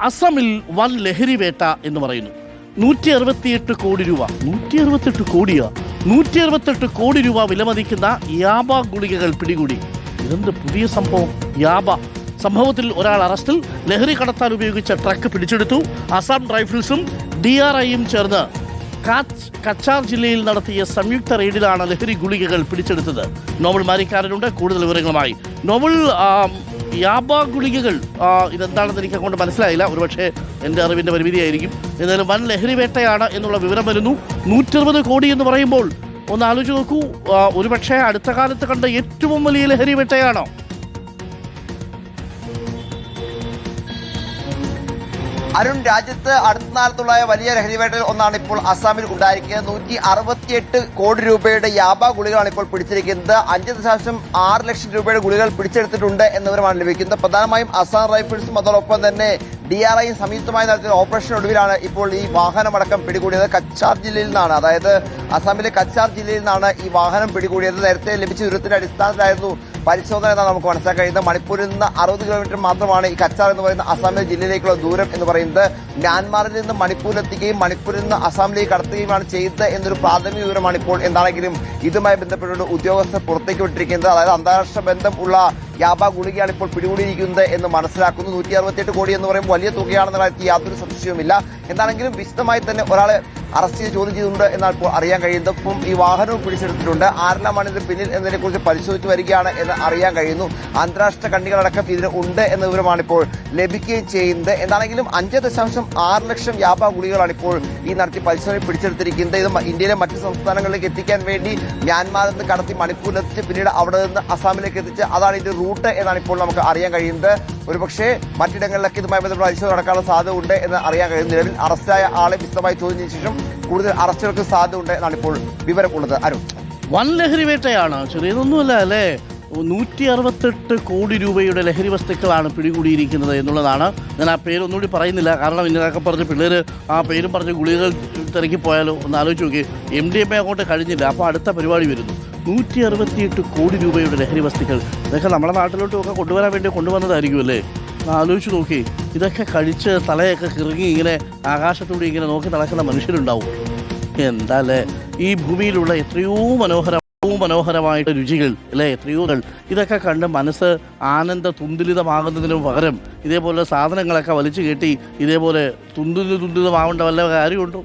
അസമിൽ വൻ ലഹരി വേട്ട എന്ന് പറയുന്നു. 168 കോടി രൂപ, 168 കോടിയാ, 168 കോടി രൂപ വിലമതിക്കുന്ന യാബ ഗുളികകൾ പിടികൂടി. ഇതെന്ത് പുതിയ സംഭവം? യാബ സംഭവത്തിൽ ഒരാൾ അറസ്റ്റിൽ. ലഹരി കടത്താൻ ഉപയോഗിച്ച ട്രക്ക് പിടിച്ചെടുത്തു. അസം റൈഫിൾസും DRIയും ചേർന്ന് കച്ചാർ ജില്ലയിൽ നടത്തിയ സംയുക്ത റെയ്ഡിലാണ് ലഹരി ഗുളികകൾ പിടിച്ചെടുത്തത്. നോവൽ മാരിക്കാരനുണ്ട് കൂടുതൽ വിവരങ്ങളുമായി. നോവൽ, യാബ ഗുളികകൾ ഇതെന്താണെന്ന് എനിക്ക് അങ്ങോട്ട് മനസ്സിലായില്ല. ഒരുപക്ഷെ എൻ്റെ അറിവിൻ്റെ പരിമിതിയായിരിക്കും. എന്നാലും വൻ ലഹരി വേട്ടയാണ് എന്നുള്ള വിവരം വരുന്നു. 160 കോടി എന്ന് പറയുമ്പോൾ ഒന്ന് ആലോചിച്ച് നോക്കൂ. ഒരുപക്ഷെ അടുത്ത കാലത്ത് കണ്ട ഏറ്റവും വലിയ ലഹരി വേട്ടയാണോ? അരുൺ, രാജ്യത്ത് അടുത്ത കാലത്തുള്ള വലിയ ലഹരിവേട്ടയിൽ ഒന്നാണ് ഇപ്പോൾ അസാമിൽ ഉണ്ടായിരിക്കുന്നത്. 168 കോടി രൂപയുടെ യാബ ഗുളികളാണ് ഇപ്പോൾ പിടിച്ചിരിക്കുന്നത്. 5.6 ലക്ഷം രൂപയുടെ ഗുളികൾ പിടിച്ചെടുത്തിട്ടുണ്ട് എന്ന വിവരമാണ് ലഭിക്കുന്നത്. പ്രധാനമായും അസാം റൈഫിൾസും അതോടൊപ്പം തന്നെ DRIയും സംയുക്തമായി നടത്തിയ ഓപ്പറേഷനൊടുവിലാണ് ഇപ്പോൾ ഈ വാഹനമടക്കം പിടികൂടിയത്. കച്ചാർ ജില്ലയിൽ നിന്നാണ്, അതായത് അസാമിലെ കച്ചാർ ജില്ലയിൽ നിന്നാണ് ഈ വാഹനം പിടികൂടിയത്. നേരത്തെ ലഭിച്ച വിവരത്തിന്റെ അടിസ്ഥാനത്തിലായിരുന്നു പരിശോധന എന്നാണ് നമുക്ക് മനസ്സിലാക്കാൻ കഴിയുന്നത്. മണിപ്പൂരിൽ നിന്ന് 60 കിലോമീറ്റർ മാത്രമാണ് ഈ കച്ചാർ എന്ന് പറയുന്ന അസാമിലെ ജില്ലയിലേക്കുള്ള ദൂരം എന്ന് പറയുന്നത്. മ്യാൻമാറിൽ നിന്ന് മണിപ്പൂരിലെത്തിക്കുകയും മണിപ്പൂരിൽ നിന്ന് അസാമിലേക്ക് കടത്തുകയുമാണ് ചെയ്തത് എന്നൊരു പ്രാഥമിക വിവരമാണ് ഇപ്പോൾ എന്താണെങ്കിലും ഇതുമായി ബന്ധപ്പെട്ടുകൊണ്ട് ഉദ്യോഗസ്ഥർ പുറത്തേക്ക് വിട്ടിരിക്കുന്നത്. അതായത് അന്താരാഷ്ട്ര ബന്ധം ഉള്ള യാബ ഗുളികയാണ് ഇപ്പോൾ പിടികൂടിയിരിക്കുന്നത് എന്ന് മനസ്സിലാക്കുന്നു. 168 കോടി എന്ന് പറയുമ്പോൾ വലിയ തുകയാണെന്ന കാര്യത്തിൽ യാതൊരു സംശയവുമില്ല. എന്താണെങ്കിലും വിശദമായി തന്നെ ഒരാളെ അറസ്റ്റ് ചെയ്ത് ചോദ്യം ചെയ്തിട്ടുണ്ട് എന്നാണ് ഇപ്പോൾ അറിയാൻ കഴിയുന്നത്. ഇപ്പം ഈ വാഹനവും പിടിച്ചെടുത്തിട്ടുണ്ട്. ആരെല്ലാമാണ് ഇതിന് പിന്നിൽ എന്നതിനെ കുറിച്ച് പരിശോധിച്ച് വരികയാണ് എന്ന് അറിയാൻ കഴിയുന്നു. അന്താരാഷ്ട്ര കണ്ണികളടക്കം ഇതിന് ഉണ്ട് എന്ന വിവരമാണ് ഇപ്പോൾ ലഭിക്കുകയും ചെയ്യുന്നത്. എന്താണെങ്കിലും 5.6 ലക്ഷം യാബ ഗുളികളാണ് ഇപ്പോൾ ഈ നടത്തി പരിശോധന പിടിച്ചെടുത്തിരിക്കുന്നത്. ഇത് ഇന്ത്യയിലെ മറ്റ് സംസ്ഥാനങ്ങളിലേക്ക് എത്തിക്കാൻ വേണ്ടി മ്യാൻമാറിൽ നിന്ന് കടത്തി മണിപ്പൂരിലെത്തിച്ച് പിന്നീട് അവിടെ നിന്ന് അസാമിലേക്ക് എത്തിച്ച് അതാണ് ഇതിന്റെ റൂട്ട് എന്നാണ് ഇപ്പോൾ നമുക്ക് അറിയാൻ കഴിയുന്നത്. ഒരുപക്ഷെ മറ്റിടങ്ങളിലൊക്കെ ഇതുമായി ബന്ധപ്പെട്ട പരിശോധന നടക്കാനുള്ള സാധ്യത ഉണ്ട് എന്ന് അറിയാൻ കഴിയുന്നു. നിലവിൽ അറസ്റ്റായ ആളെ വിശദമായി ചോദ്യം ചെയ്ത ശേഷം കൂടുതൽ അറസ്റ്റുകൾക്ക് സാധ്യത ഉണ്ട് എന്നാണ് ഇപ്പോൾ വിവരമുള്ളത്. അരുൺ, വൻ ലഹരി വേട്ടയാണ്, ചെറിയതൊന്നുമല്ല അല്ലേ? 168 കോടി രൂപയുടെ ലഹരി വസ്തുക്കളാണ് പിടികൂടിയിരിക്കുന്നത് എന്നുള്ളതാണ്. ഞാൻ ആ പേര് ഒന്നുകൂടി പറയുന്നില്ല, കാരണം ഇന്നതൊക്കെ പറഞ്ഞ് പിള്ളേർ ആ പേരും പറഞ്ഞ് ഗുളികകൾ തിരക്കി പോയാലോ ഒന്ന് ആലോചിച്ച് നോക്കി. MDMA അങ്ങോട്ട് കഴിഞ്ഞില്ല, അപ്പോൾ അടുത്ത പരിപാടി വരുന്നു. 168 കോടി രൂപയുടെ ലഹരി വസ്തുക്കൾ, ഇതൊക്കെ നമ്മുടെ നാട്ടിലോട്ടുമൊക്കെ കൊണ്ടുവരാൻ വേണ്ടി കൊണ്ടുവന്നതായിരിക്കും അല്ലേ? ആലോചിച്ച് നോക്കി. ഇതൊക്കെ കഴിച്ച് തലയൊക്കെ കിറങ്ങി ഇങ്ങനെ ആകാശത്തൂടെ ഇങ്ങനെ നോക്കി നടക്കുന്ന മനുഷ്യരുണ്ടാവും. എന്താ അല്ലേ ഈ ഭൂമിയിലുള്ള എത്രയോ മനോഹരമായിട്ട് രുചികൾ അല്ലേ, എത്രയോ ഇതൊക്കെ കണ്ട് മനസ്സ് ആനന്ദ തുന്തുലിതമാകുന്നതിന് പകരം ഇതേപോലെ സാധനങ്ങളൊക്കെ വലിച്ചു കെട്ടി ഇതേപോലെ തുന്തുലിതമാവേണ്ട വല്ല കാര്യമുണ്ടോ?